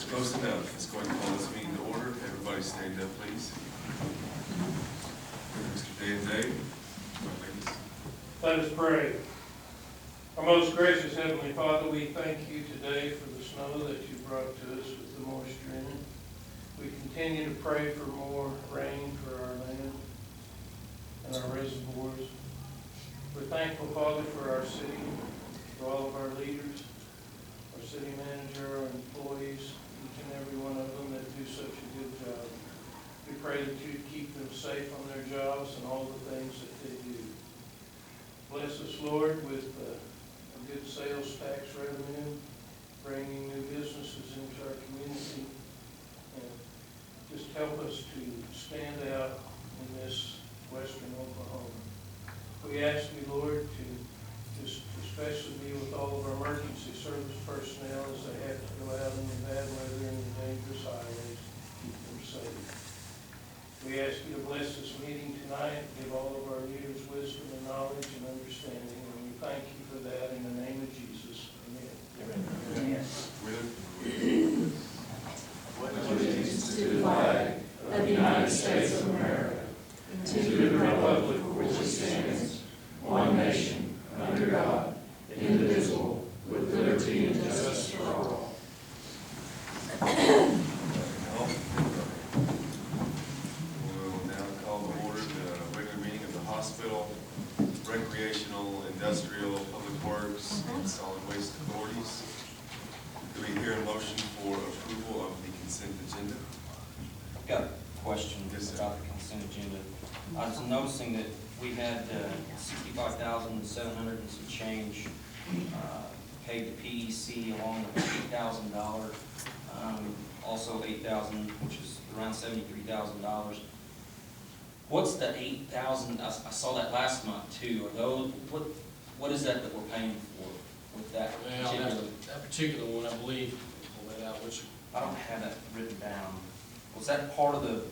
Close enough. Let's go ahead and call this meeting to order. Everybody stand up, please. Mr. Dan Day. Let us pray. Our most gracious Heavenly Father, we thank you today for the snow that you brought to us with the moisture in it. We continue to pray for more rain for our land and our reservoirs. We're thankful, Father, for our city, for all of our leaders, our city manager, our employees, each and every one of them that do such a good job. We pray that you keep them safe on their jobs and all the things that they do. Bless us, Lord, with a good sales tax revenue, bringing new businesses into our community, and just help us to stand out in this western Oklahoma. We ask you, Lord, to just especially be with all of our emergency service personnel as they have to go out in the bad weather and the dangerous highways, keep them safe. We ask you to bless this meeting tonight, give all of our leaders wisdom and knowledge and understanding, and we thank you for that in the name of Jesus. Amen. Amen. Pledge allegiance to the flag of the United States of America, and to the republic for which it stands, one nation, under God, indivisible, with liberty and justice for all. We'll now call to order the regular meeting of the hospital, recreational, industrial, public works, and solid waste authorities. Do we hear a motion for approval of the consent agenda? I've got a question Yes, sir. about the consent agenda. I was noticing that we had $65,700 and some change paid to PEC, along with $8,000. Also $8,000, which is around $73,000. What's the $8,000? I saw that last month too. Are those what is that we're paying for with that Well, particular? that particular one, I believe, pull that out, which, I don't have that written down. Was that part of the?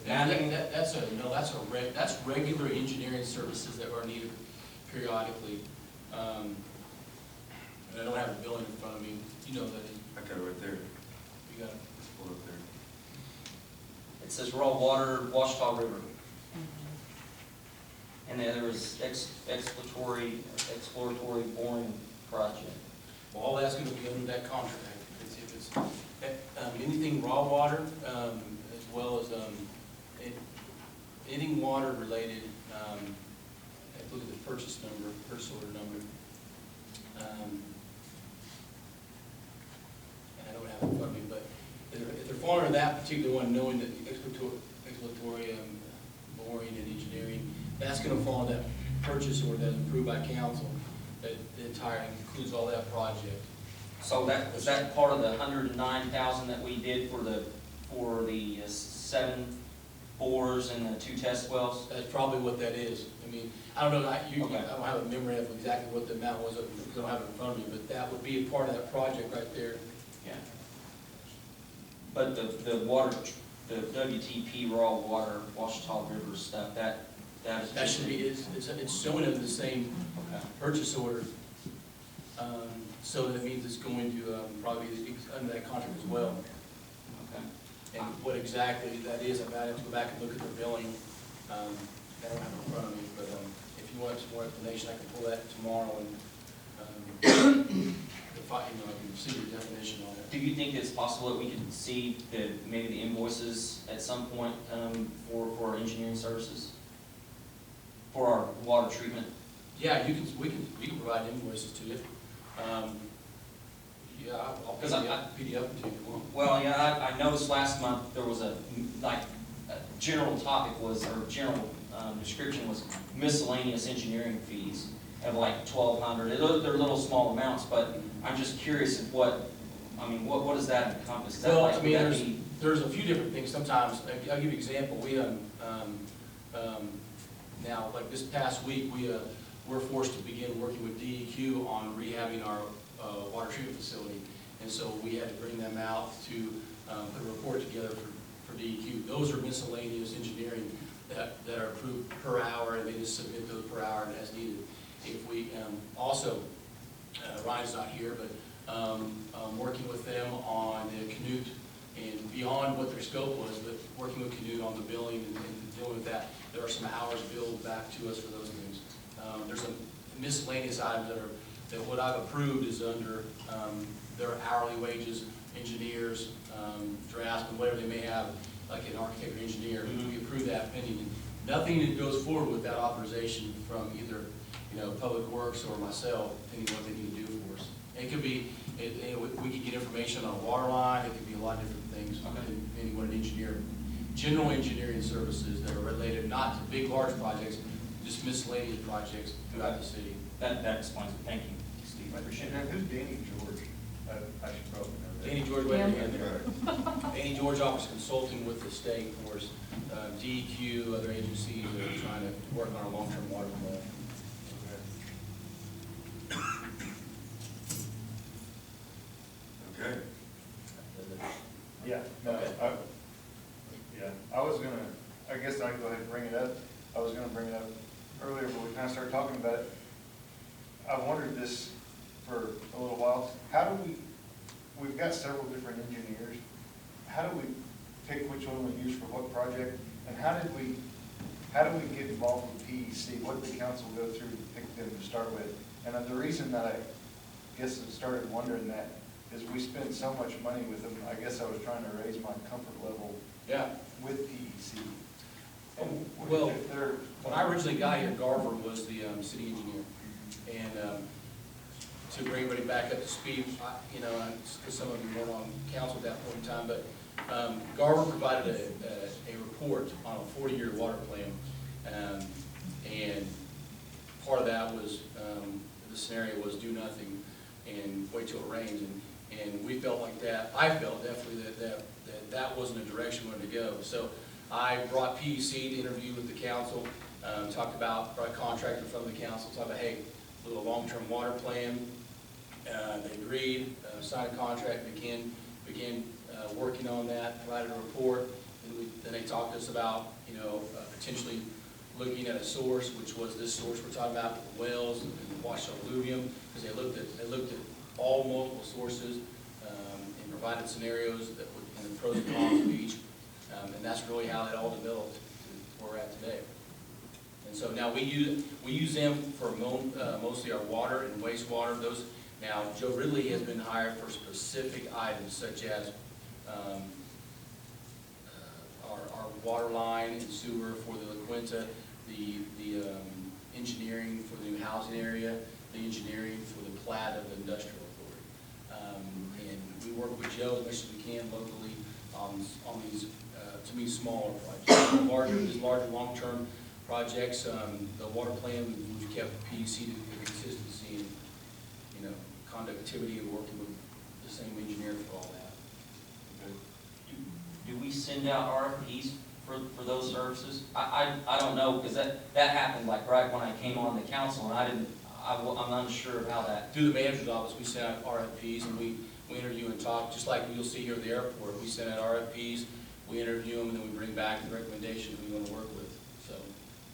that's regular engineering services that are needed periodically. And I don't have the billing in front of me, you know that, I got it right there. you got it. Let's pull it up there. It says raw water, Washita River. And then there was exploratory boring project. Well, all that's gonna be under that contract. If it's anything raw water, as well as, anything water related, I look at the purchase order number. And I don't have it in front of me, but if they're falling under that particular one, knowing that the exploratory, boring and engineering, that's gonna fall in that purchase order that's approved by council, that the entire, includes all that project. So that, was that part of the $109,000 that we did for the 7 bores and the 2 test wells? That's probably what that is. I mean, I don't know, I Okay. don't have a memory of exactly what the amount was, I don't have it in front of me, but that would be a part of that project right there. Yeah. But the water, the WTP raw water, Washita River stuff, that is. That should be, it's showing under the same Okay. purchase order. So that means it's going to probably be under that contract as well. Okay. And what exactly that is, I've got to go back and look at the billing. I don't have it in front of me, but if you want some more explanation, I can pull that tomorrow and if I can see the definition on it. Do you think it's possible that we could see maybe the invoices at some point for our engineering services? For our water treatment? Yeah, we can provide invoices to you. Yeah, I'll PDF it to you. Well, yeah, I noticed last month there was a general topic was, or general description was miscellaneous engineering fees of like $1,200. They're little small amounts, but I'm just curious if what does that encompass? Is that Well, like, I mean, there's a few different things. Sometimes, I'll give you an example. We now, like this past week, we're forced to begin working with DEQ on rehabbing our water treatment facility, and so we had to bring them out to put a report together for DEQ. Those are miscellaneous engineering that are approved per hour, and they just submit those per hour as needed. If we also, Ryan's not here, but working with them on the Canute and their scope was, but working with Canute on the billing and dealing with that, there are some hours billed back to us for those things. There's some miscellaneous items that what I've approved is under their hourly wages, engineers, draftsmen, whatever they may have, like an architect or engineer. We approve that pending. Nothing that goes forward without authorization from either, Public Works or myself, depending on what they need to do for us. It could be, we could get information on a water line, it could be a lot of different things, depending on an engineer. General engineering services that are related not to big, large projects, just miscellaneous projects throughout the city. That explains it. Thank you, Steve. I appreciate Now, it. who's Danny George? I should probably know that. Danny George, wait a minute. Danny George offers consulting with the state for us, DEQ, other agencies that are trying to work on our long-term water plan. Okay. Yeah, no, Okay. I was gonna, I guess I can go ahead and bring it up. I was gonna bring it up earlier, but we kind of started talking about it. I've wondered this for a little while. How do we've got several different engineers. How do we pick which one we use for what project? And how do we get involved with PEC? What did the council go through to pick them to start with? And the reason that I guess I started wondering that is we spend so much money with them. I guess I was trying to raise my comfort level Yeah. with PEC. And Well, if they're, when I originally got here, Garver was the city engineer. And to bring everybody back up to speed, because some of you weren't on council at that point in time, but Garver provided a report on a 40-year water plan. And part of that was, the scenario was do nothing and wait till it rains. And we felt like that, I felt definitely that wasn't a direction we wanted to go. So I brought PEC to interview with the council, brought a contractor from the council, talked about, hey, a little long-term water plan. They agreed, signed a contract, began working on that, provided a report. Then they talked to us about, potentially looking at a source, which was this source we're talking about, the wells and the Washita alluvium, because they looked at all multiple sources and provided scenarios that would, and the pros and cons of each. And that's really how it all developed to where we're at today. And so now we use them for mostly our water and wastewater. Now Joe Ridley has been hired for specific items such as our water line and sewer for the La Quinta, the engineering for the new housing area, the engineering for the plat of the industrial authority. And we work with Joe as much as we can locally on these, to me, smaller projects. These larger long-term projects, the water plan, we've kept PEC to the consistency and, conductivity and working with the same engineer for all that. Do we send out RFPs for those services? I don't know, because that happened like right when I came on the council, and I'm unsure of how that. Through the manager's office, we sent out RFPs and we interview and talk, just like you'll see here at the airport. We send out RFPs, we interview them, and then we bring back the recommendations we want to work with, so.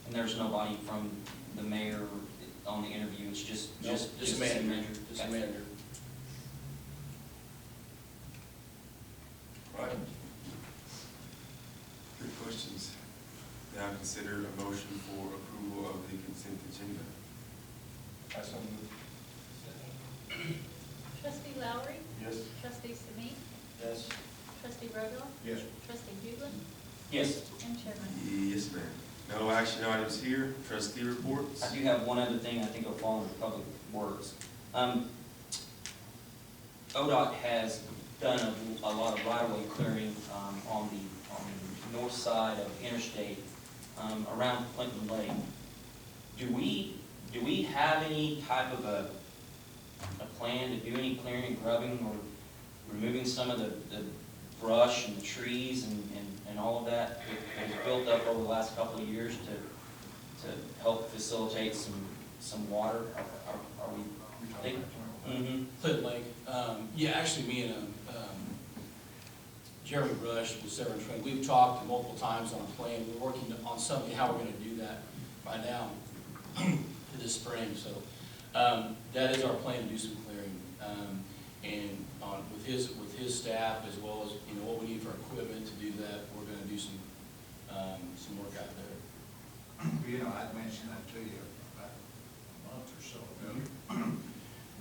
And there's nobody from the mayor on the interview, it's just No, just a the manager, manager. just a Okay. manager. Right. Good questions. Now consider a motion for approval of the consent agenda. I so move. Trustee Lowry, Yes. trustee Sneak, Yes. trustee Rodoff, Yes. trustee Hublin, Yes, and chairman. Yes, ma'am. No action items here. Trustee reports. I do have one other thing I think will fall under Public Works. ODOT has done a lot of right-of-way clearing on the north side of Interstate around Clinton Lake. Do we have any type of a plan to do any clearing and grubbing or removing some of the brush and the trees and all of that that was built up over the last couple of years to help facilitate some water? Are we thinking? Mm-hmm. Clinton Lake, yeah, actually, me and Jeremy Rush with Severn Trent, we've talked multiple times on a plan. We're working on something, how we're going to do that right now for this spring. So that is our plan, to do some clearing and on with his staff, as well as, you know, what we need for equipment to do that. We're gonna do some work out there. You know, I'd mentioned that to you about a month or so ago.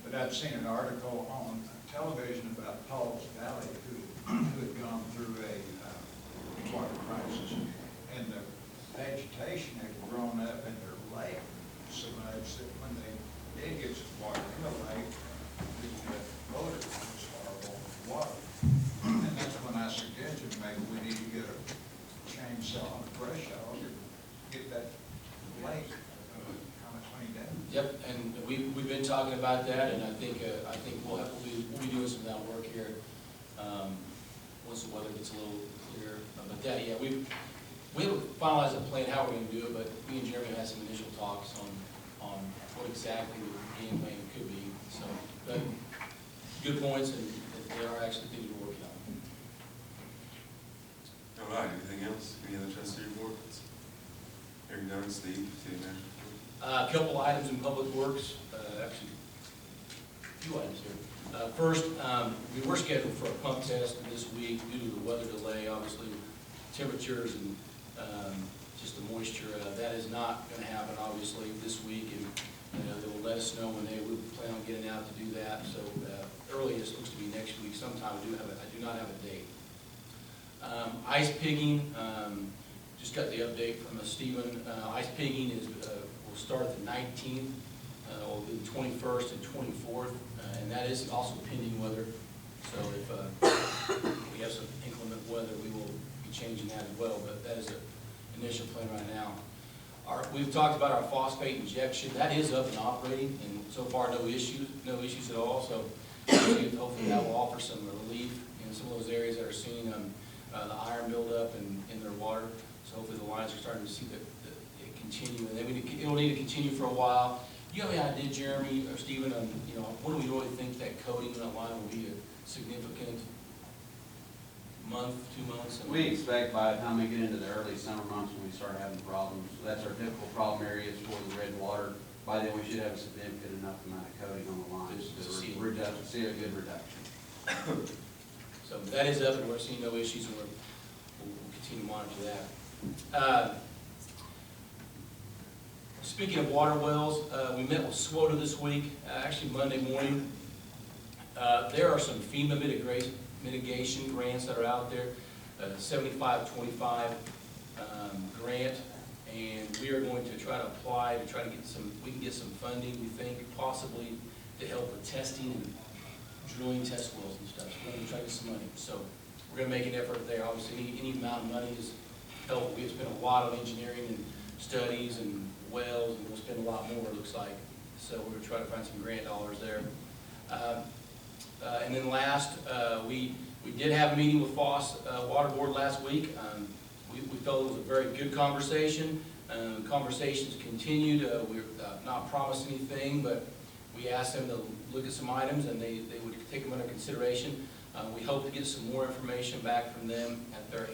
But I'd seen an article on television about Paul's Valley, who had gone through a water crisis. And the vegetation had grown up in their lake so much that when they did get some water in the lake, the odor was horrible water. And that's when I suggested maybe we need to get a chainsaw and a brush hog and get that lake kind of cleaned out. Yep, and we've been talking about that, and I think we'll be doing some of that work here, once the weather gets a little clearer. But that, yeah, we haven't finalized a plan how we're gonna do it, but me and Jeremy had some initial talks on what exactly the game plan could be. So, but good points, and they are actually things we're working on. All right, anything else? Any other trustee reports? Hearing none, Steve, city manager. A couple items in Public Works, actually, a few items here. First, we were scheduled for a pump test this week due to the weather delay, obviously, temperatures and just the moisture. That is not going to happen, obviously, this week, and they will let us know when they would plan on getting out to do that. So earliest looks to be next week sometime. I do not have a date. Ice pigging, just got the update from Stephen. Ice pigging will start the 19th, will be the 21st and 24th, and that is also pending weather. So if we have some inclement weather, we will be changing that as well, but that is the initial plan right now. We've talked about our phosphate injection. That is up and operating, and so far no issues at all. So hopefully that will offer some relief in some of those areas that are seeing the iron buildup in their water. So hopefully the lines are starting to see that it continue, and it'll need to continue for a while. You have any idea, Jeremy or Stephen, you know, when do we really think that coating on that line will be a significant month, 2 months? We expect by the time we get into the early summer months when we start having problems, that's our typical problem areas for the red water. By then, we should have a significant enough amount of coating on the lines to see a good reduction. So that is up, and we're seeing no issues, and we'll continue to monitor that. Speaking of water wells, we met with SWOTA this week, actually Monday morning. There are some FEMA mitigation grants that are out there, 75-25 grant, and we are going to try to apply to try to get we can get some funding, we think, possibly to help with testing and drilling test wells and stuff. So we're going to try to get some money. So we're going to make an effort there. Obviously, any amount of money is helpful. We've spent a lot of engineering and studies and wells, and we'll spend a lot more, it looks like. So we're going to try to find some grant dollars there. And then last, we did have a meeting with Foss Water Board last week. We felt it was a very good conversation. Conversations continued. We're not promised anything, but we asked them to look at some items, and they would take them under consideration. We hope to get some more information back from them at their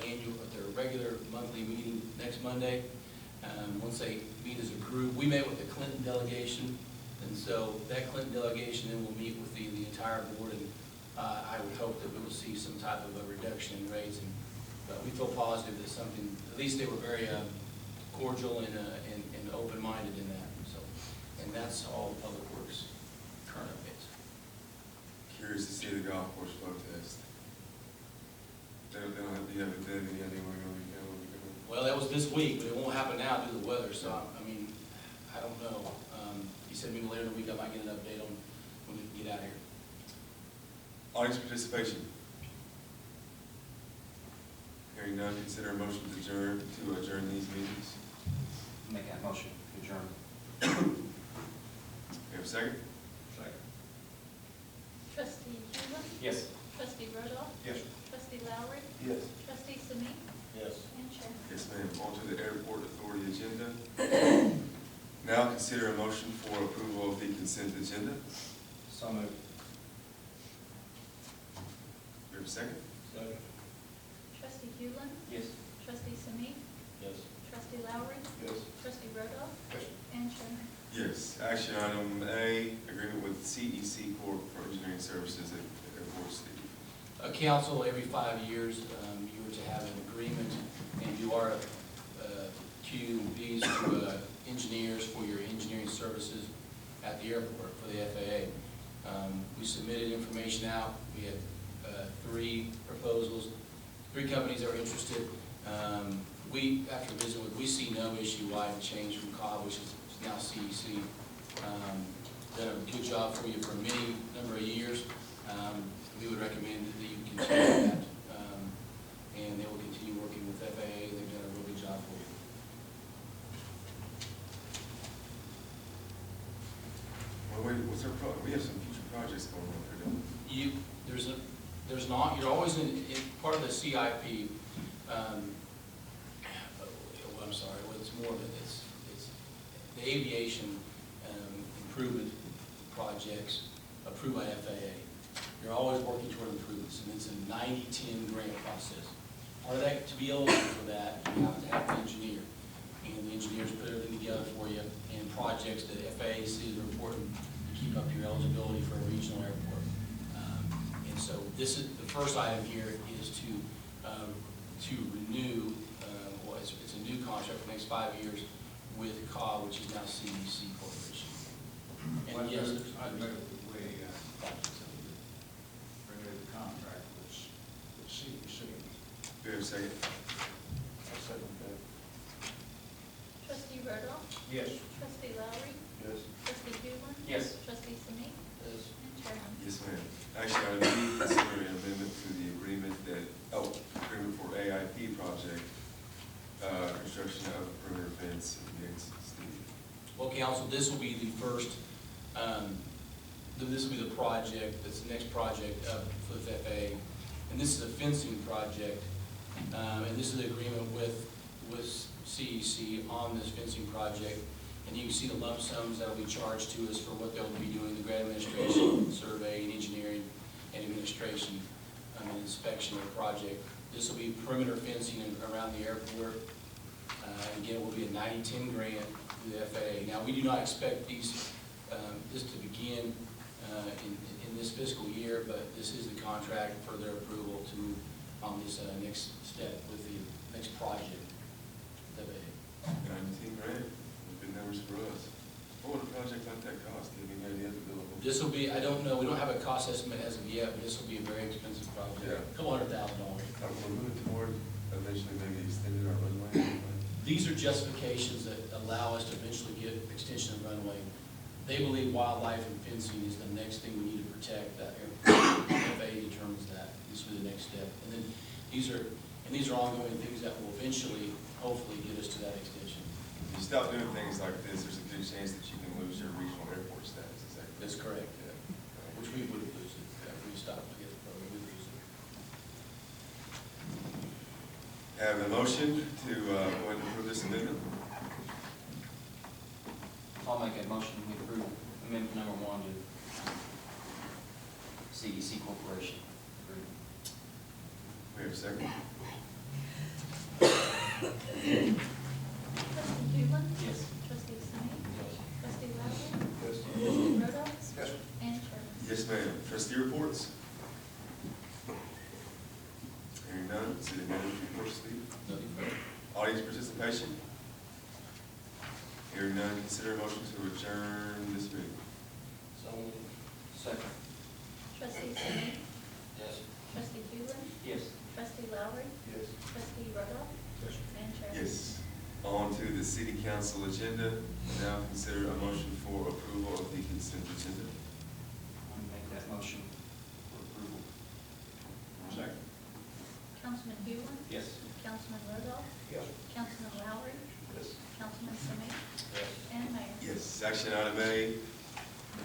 regular monthly meeting next Monday. Once they meet as a group, we met with the Clinton delegation, and so that Clinton delegation then will meet with the entire board, and I would hope that we will see some type of a reduction in rates. And we feel positive that something, at least they were very cordial and open-minded in that. So, and that's all Public Works current updates. Curious to see the golf course flow test. They don't have to have any idea where we're going. Well, that was this week, but it won't happen now due to the weather, so, I mean, I don't know. He said maybe later in the week I might get an update on when we can get out of here. Audience participation. Hearing none, consider a motion to adjourn these meetings. Make that motion, adjourn. You have a second? Second. Trustee Human, Yes. trustee Rudolph, Yes. trustee Lowry, Yes. trustee Sami, Yes. and Chairman. Yes, ma'am. On to the Airport Authority agenda. Now consider a motion for approval of the consent agenda. So moved. You have a second? Second. Trustee Human, Yes. trustee Sami, Yes. trustee Lowry, Yes. trustee Rudolph, Yes. and Chairman. Yes. Action item A, agreement with CEC Corp. for engineering services at Airport City. a council every 5 years, you were to have an agreement and do RFQs to engineers for your engineering services at the airport for the FAA. We submitted information out. We had 3 proposals, 3 companies that were interested. After visiting with, we see no issue why the change from COB, which is now CEC, done a good job for you for many number of years. We would recommend that you continue that, and they will continue working with FAA. They've done a real good job for you. Well, what's our we have some future projects going on there, don't we? There's not, you're always in part of the CIP. I'm sorry, what's more of it, it's the aviation improvement projects approved by FAA. You're always working toward improvements, and it's a 90-10 grant process. Part of that, to be eligible for that, you have to have an engineer, and the engineers put everything together for you in projects that FAA sees are important to keep up your eligibility for a regional airport. And so this is, the first item here is to renew, it's a new contract for the next 5 years with COB, which is now CEC Corporation. And yes, I'd move that we renew the contract with CEC. Do we have a second? I'll second that. Trustee Rudolph. Yes. Trustee Lowry. Yes. Trustee Huber. Yes. Trustee Sneak. And Chairman. Yes, ma'am. Actually, item B, consider an amendment to the agreement agreement for AIP project, construction of perimeter fence against Steve. well, council, this will be the first, this will be the project, that's the next project for the FAA. And this is a fencing project, and this is the agreement with CEC on this fencing project. And you can see the lump sums that will be charged to us for what they'll be doing, the grant administration, survey, and engineering, and administration, and inspection of the project. This will be perimeter fencing around the airport. Again, it will be a 90-10 grant through the FAA. Now, we do not expect this to begin in this fiscal year, but this is the contract for their approval to move on this next step with the next project. FAA. 19 grand, good numbers for us. What would a project like that cost? Do you have any other billable? This will be, I don't know, we don't have a cost estimate as of yet, but this will be a very expensive project. Yeah. A couple $100,000. We're moving toward eventually maybe extending our runway. These are justifications that allow us to eventually get extension of runway. They believe wildlife and fencing is the next thing we need to protect. That FAA determines that. This will be the next step. And then these are ongoing things that will eventually, hopefully, get us to that extension. If you stop doing things like this, there's a good chance that you can lose your regional airport status. Is that correct? That's correct. Yeah. Which we would lose it if we stopped to get the program. We'd lose it. Have a motion to go ahead and approve this amendment. I'll make a motion to approve amendment number 1 to CEC Corporation. We have a second. Trustee Huber. Yes. Trustee Sneak. Yes. Trustee Lowry. Yes. Trustee Rudolph. Yes. And Chairman. Yes, ma'am. Trustee reports? Hearing none, city manager reports, Steve. Nothing further. Audience participation? Hearing none, consider a motion to adjourn this meeting. So, Second. Trustee Sneak. yes. Trustee Huber. Yes. Trustee Lowry. Yes. Trustee Rudolph. Yes. And Chairman. Yes. On to the city council agenda. Now consider a motion for approval of the consent agenda. I'll make that motion for approval. Second. Councilman Huber. Yes. Councilman Rudolph. Yes. Councilman Lowry. Yes. Councilman Sneak. And Mayor. Yes. Action item A,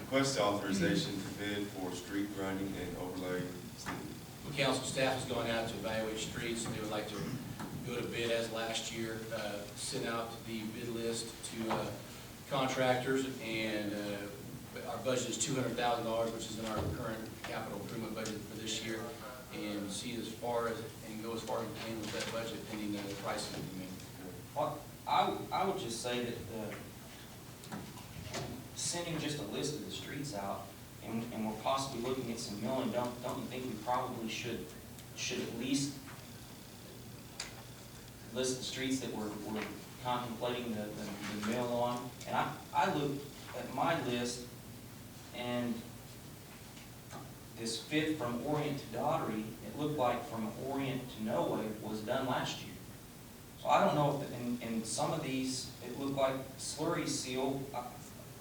request authorization to bid for street grinding and overlay. Steve. The council staff is going out to evaluate streets, and they would like to go to bid as last year, send out the bid list to contractors, and our budget is $200,000, which is in our current capital improvement budget for this year, and see as far as, and go as far as we can with that budget, pending the pricing we make. Well, I would just say that sending just a list of the streets out and we're possibly looking at some milling, don't you think we probably should at least list the streets that we're contemplating the mill on? And I looked at my list, and this 5th from Orient to Daughtery, it looked like from Orient to No Way was done last year. So I don't know if, in some of these, it looked like slurry seal.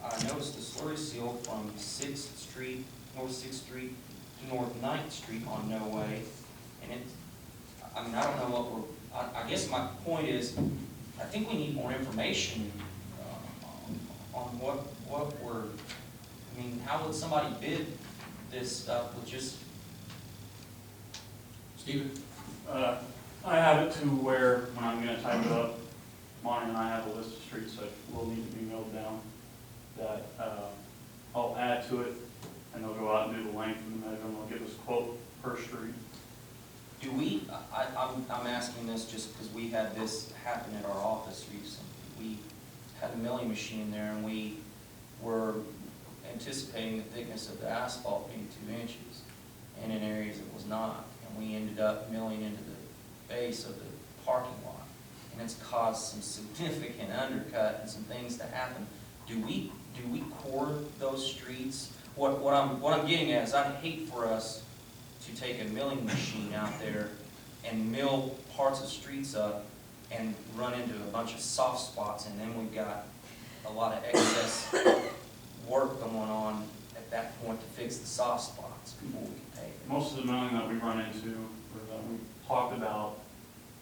I noticed the slurry seal from 6th Street, North 6th Street to North 9th Street on No Way. And it, I mean, I don't know what we're, I guess my point is, I think we need more information on what we're, I mean, how would somebody bid this stuff with just, Stephen? I have it to where, when I'm gonna type it up, Monty and I have a list of streets that will need to be milled down, that, I'll add to it, and they'll go out and do the length and the measure, and they'll give us a quote per street. do we, I'm asking this just because we had this happen at our office recently. We had a milling machine there, and we were anticipating the thickness of the asphalt being 2 inches, and in areas it was not. And we ended up milling into the base of the parking lot, and it's caused some significant undercut and some things to happen. Do we core those streets? What I'm getting at is I'd hate for us to take a milling machine out there and mill parts of streets up and run into a bunch of soft spots, and then we've got a lot of excess work going on at that point to fix the soft spots before we can pave it. Most of the milling that we run into, or that we talked about,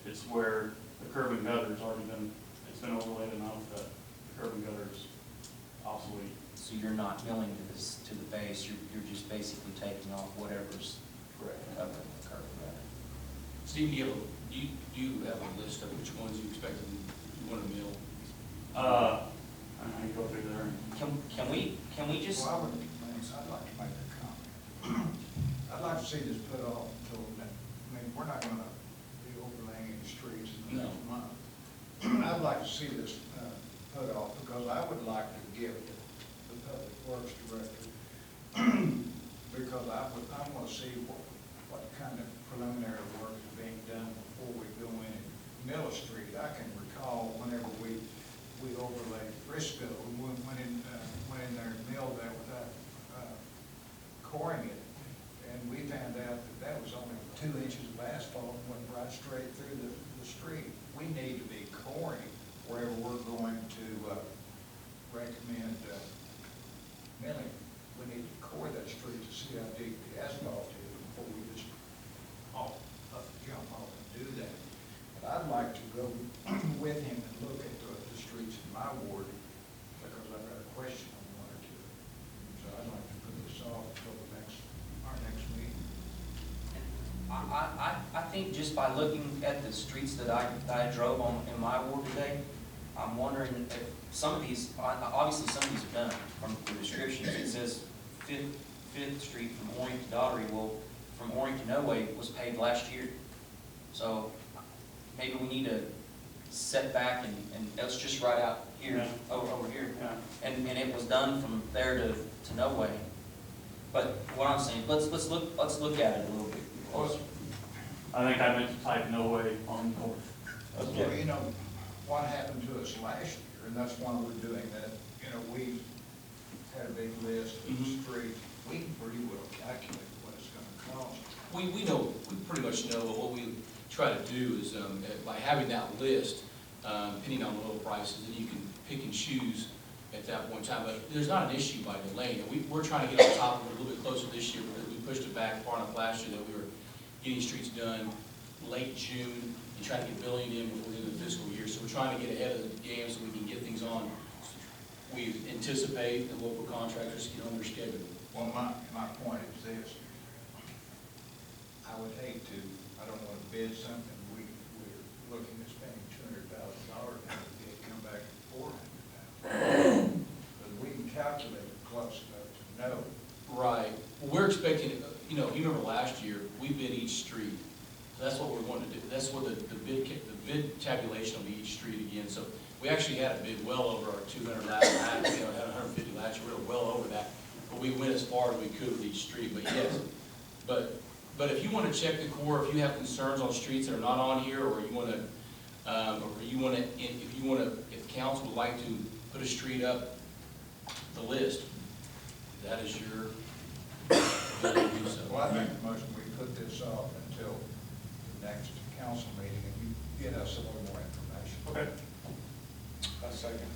it's where the curb and gutter's already been, it's been overlaid enough that the curb and gutter's obsolete. So you're not milling to the base, you're just basically taking off whatever's covering the curb and gutter. Steve, do you have a list of which ones you expect you want to mill? I can go through there. Can we just, Well, I'd like to make a comment. I'd like to see this put off until, we're not gonna be overlaying any streets in the next month. I'd like to see this put off, because I would like to give the Public Works Director, because I want to see what kind of preliminary work is being done before we go in and mill a street. I can recall whenever we overlaid Frisco, we went in there and milled that without coring it, and we found out that was only 2 inches of asphalt and went right straight through the street. We need to be coring wherever we're going to recommend milling. We need to core that street to see how deep the asphalt is before we just jump off and do that. But I'd like to go with him and look at the streets in my ward, because I've got a question on one or two. So I'd like to put this off until our next meeting. I think just by looking at the streets that I drove on in my ward today, I'm wondering if some of these, obviously some of these are done from the descriptions. It says 5th Street from Orient to Daughtery. Well, from Orient to No Way was paved last year. So maybe we need to set back and it's just right out here, Yeah. over here. Yeah. And it was done from there to No Way. But what I'm saying, let's look at it a little bit closer. I think I meant to type No Way on north. Well, you know, what happened to us last year, and that's why we're doing that, we had a big list of the streets. We can pretty well calculate what it's gonna cost. We know, we pretty much know, but what we try to do is, by having that list, depending on the low prices, then you can pick and choose at that point in time. But there's not an issue by delaying it. We're trying to get on top of it a little bit closer this year, because we pushed it back far enough last year that we were getting streets done late June and trying to get billing in before the end of the fiscal year. So we're trying to get ahead of the game so we can get things on. We anticipate the local contractors get on their schedule. Well, my point is this. I would hate to, I don't want to bid something, we're looking at spending $200,000, and it come back at $400,000. But we can calculate it close enough to know. Right. Well, we're expecting, you remember last year, we bid each street. So that's what we're going to do. That's what the bid tabulation will be each street again. So we actually had a bid well over our 200 last year, had 150 last year. We were well over that. but we went as far as we could with each street, but yes. But if you want to check the core, if you have concerns on streets that are not on here, or you want to, if council would like to put a street up the list, that is your ability to do so. Well, I make the motion, we put this off until the next council meeting, and you get us a little more information. Okay. A second.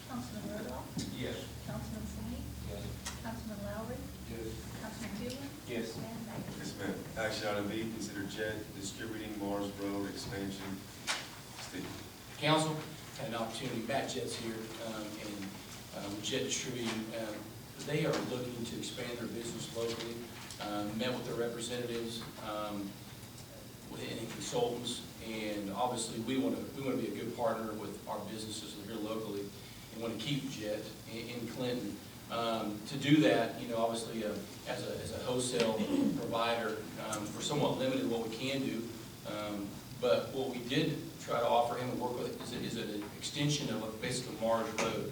Councilman Rodoff? Yes. Councilman Samee? Yes. Councilman Lowry? Yes. Councilman Huglen? Yes. And Mayor. Yes, ma'am. Action item B, consider JET distributing Mars Road expansion. Steve. Council had an opportunity, Matt Jett's here, and Jet Distributing, they are looking to expand their business locally, met with their representatives, with any consultants, and obviously we want to be a good partner with our businesses here locally, and want to keep Jet in Clinton. To do that, obviously, as a wholesale provider, we're somewhat limited in what we can do, but what we did try to offer him and work with is an extension of basically Mars Road.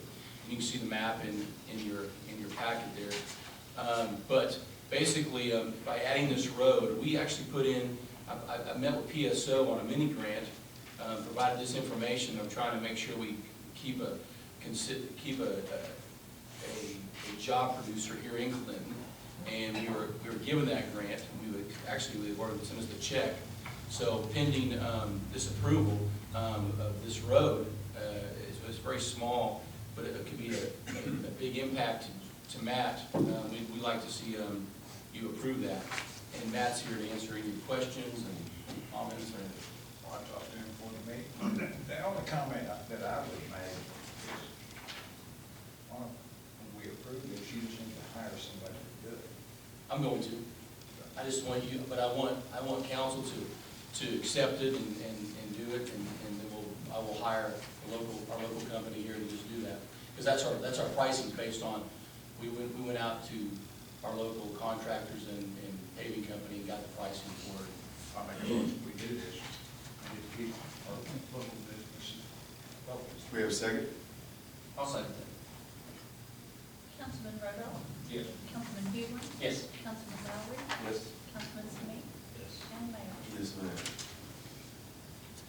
You can see the map in your packet there. But basically, by adding this road, we actually put in, I met with PSO on a mini grant, provided this information of trying to make sure we keep a job producer here in Clinton, and we were given that grant. We would send us the check. So pending this approval of this road, it's very small, but it could be a big impact to Matt. We'd like to see you approve that. And Matt's here to answer any questions and comments. Well, I talked to him before the meeting. The only comment that I would make is, when we approve this, you just need to hire somebody to do it. I'm going to. I just want you, but I want council to accept it and do it, and then I will hire our local company here to just do that. Because that's our pricing based on, we went out to our local contractors and paving company and got the pricing for it. I mean, once we do this, we need to keep our local businesses focused. We have a second? I'll second that. Councilman Rodoff? Yes. Councilman Huglen? Yes. Councilman Lowry? Yes. Councilman Samee? Yes. And Mayor. Yes, ma'am.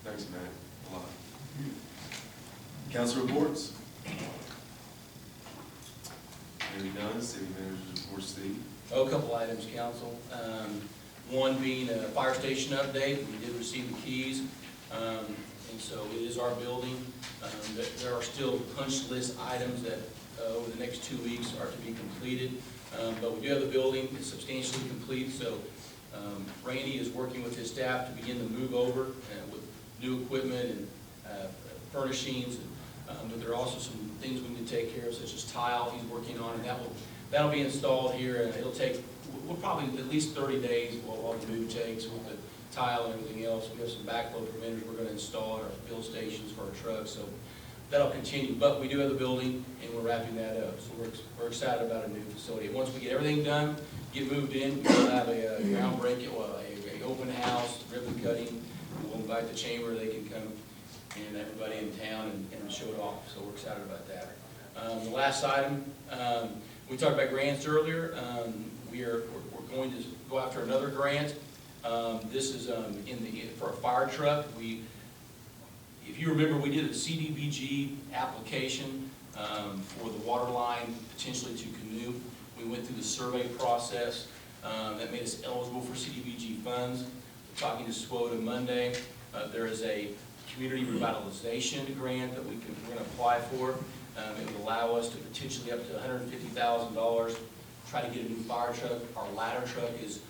Thanks, Matt, a lot. Council reports? Hearing none, city manager's report, Steve. A couple items, council. One being a fire station update. We did receive the keys, and so it is our building. There are still punch list items that over the next 2 weeks are to be completed, but we do have the building. It's substantially complete, so Randy is working with his staff to begin the move over with new equipment and furnishings. But there are also some things we need to take care of, such as tile he's working on, and that'll be installed here, and it'll take, we'll probably at least 30 days while the move takes with the tile and everything else. We have some backflow preventers we're going to install at our fill stations for our trucks, so that'll continue. But we do have the building, and we're wrapping that up, so we're excited about a new facility. Once we get everything done, get moved in, we'll have a groundbreaking, a open house, ribbon cutting. We'll invite the chamber, they can come, and everybody in town and show it off, so we're excited about that. The last item, we talked about grants earlier. We're going to go after another grant. This is for a fire truck. If you remember, we did a CDBG application for the water line, potentially to Canoe. We went through the survey process that made us eligible for CDBG funds. We're talking to SWOTA Monday. There is a community revitalization grant that we're going to apply for. It would allow us to potentially up to $150,000 try to get a new fire truck. Our ladder truck is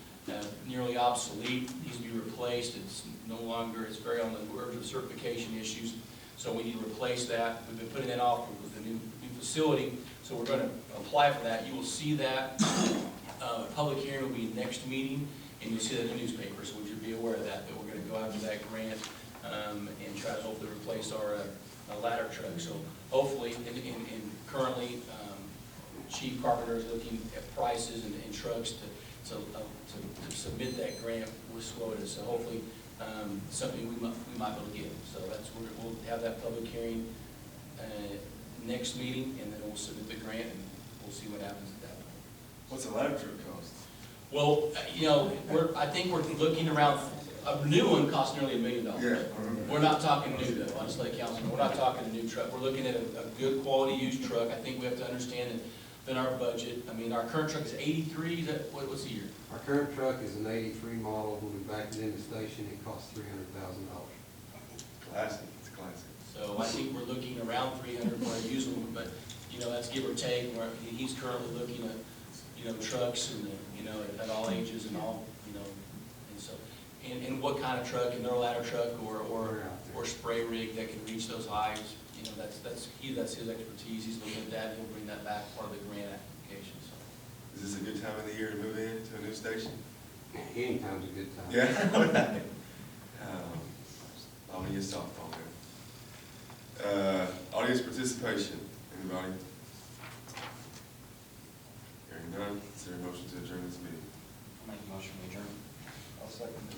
nearly obsolete, needs to be replaced. It's no longer, it's very on the verge of certification issues, so we need to replace that. We've been putting that off with the new facility, so we're going to apply for that. You will see that. Public hearing will be next meeting, and you'll see that in the newspaper, so we should be aware of that we're going to go after that grant and try to hopefully replace our ladder truck. So hopefully, and currently, Chief Carpenter is looking at prices and trucks to submit that grant with SWOTA. So hopefully, something we might be able to get. So we'll have that public hearing next meeting, and then we'll submit the grant and we'll see what happens at that point. What's a ladder truck cost? Well, you know, I think we're looking around, a new one costs nearly $1 million. We're not talking new though, honestly, Councilman, we're not talking a new truck. We're looking at a good quality used truck. I think we have to understand that our budget, I mean, our current truck is 83, is that, what's the year? Our current truck is an 83 model. When we backed it in the station, it cost $300,000. Classic, it's classic. So I think we're looking around 300 for a used one, but, you know, that's give or take. Where he's currently looking at, you know, trucks and, you know, at all ages and all, you know, and so, and what kind of truck, another ladder truck or spray rig that can reach those highs, you know, that's his expertise. He's looking at that, he'll bring that back, part of the grant application, so. Is this a good time of the year to move in to a new station? Anytime's a good time. Yeah. I'll be a softball there. Audience participation, anybody? Hearing none, is there a motion to adjourn this meeting? I'll make a motion to adjourn. I'll second it.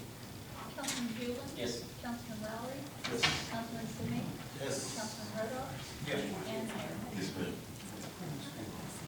Councilman Hewland? Yes. Councilman Lowry? Yes. Councilman Simi? Yes. Councilman Rodoff? Yes. And Mayor. Yes, ma'am.